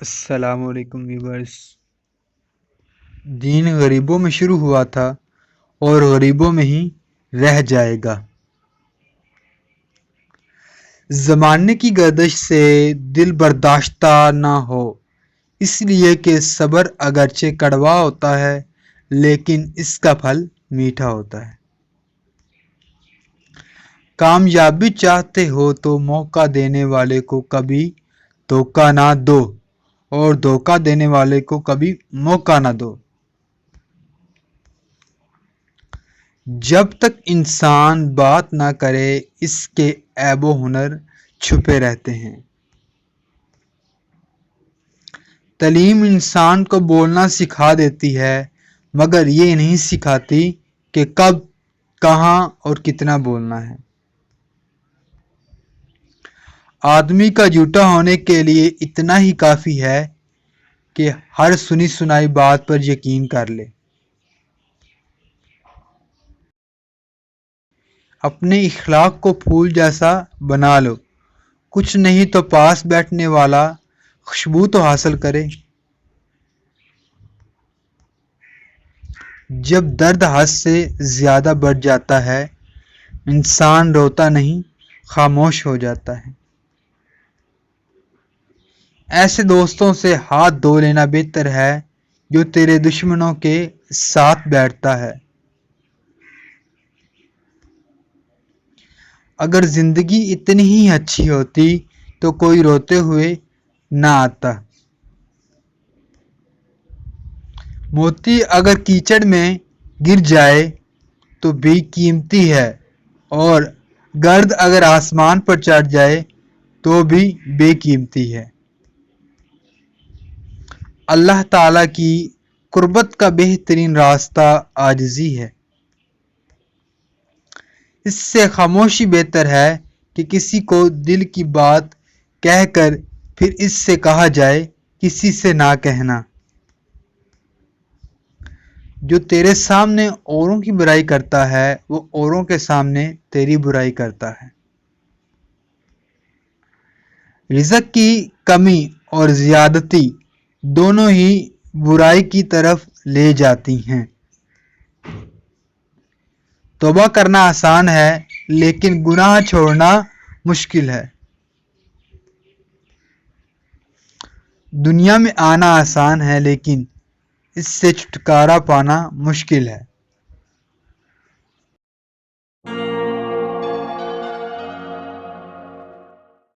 السلام علیکم ویورز۔ دین غریبوں میں شروع ہوا تھا اور غریبوں میں ہی رہ جائے گا۔ زمانے کی گردش سے دل برداشتہ نہ ہو، اس لیے کہ صبر اگرچہ کڑوا ہوتا ہے لیکن اس کا پھل میٹھا ہوتا ہے۔ کامیابی چاہتے ہو تو موقع دینے والے کو کبھی دھوکہ نہ دو اور دھوکہ دینے والے کو کبھی موقع نہ دو۔ جب تک انسان بات نہ کرے اس کے عیب و ہنر چھپے رہتے ہیں۔ تعلیم انسان کو بولنا سکھا دیتی ہے مگر یہ نہیں سکھاتی کہ کب، کہاں اور کتنا بولنا ہے۔ آدمی کا جھوٹا ہونے کے لیے اتنا ہی کافی ہے کہ ہر سنی سنائی بات پر یقین کر لے۔ اپنے اخلاق کو پھول جیسا بنا لو، کچھ نہیں تو پاس بیٹھنے والا خوشبو تو حاصل کرے۔ جب درد حد سے زیادہ بڑھ جاتا ہے انسان روتا نہیں، خاموش ہو جاتا ہے۔ ایسے دوستوں سے ہاتھ دھو لینا بہتر ہے جو تیرے دشمنوں کے ساتھ بیٹھتا ہے۔ اگر زندگی اتنی ہی اچھی ہوتی تو کوئی روتے ہوئے نہ آتا۔ موتی اگر کیچڑ میں گر جائے تو بے قیمتی ہے اور گرد اگر آسمان پر چڑھ جائے تو بھی بے قیمتی ہے۔ اللہ تعالیٰ کی قربت کا بہترین راستہ عاجزی ہے۔ اس سے خاموشی بہتر ہے کہ کسی کو دل کی بات کہہ کر پھر اس سے کہا جائے کسی سے نہ کہنا۔ جو تیرے سامنے اوروں کی برائی کرتا ہے وہ اوروں کے سامنے تیری برائی کرتا ہے۔ رزق کی کمی اور زیادتی دونوں ہی برائی کی طرف لے جاتی ہیں۔ توبہ کرنا آسان ہے لیکن گناہ چھوڑنا مشکل ہے۔ دنیا میں آنا آسان ہے لیکن اس سے چھٹکارا پانا مشکل ہے۔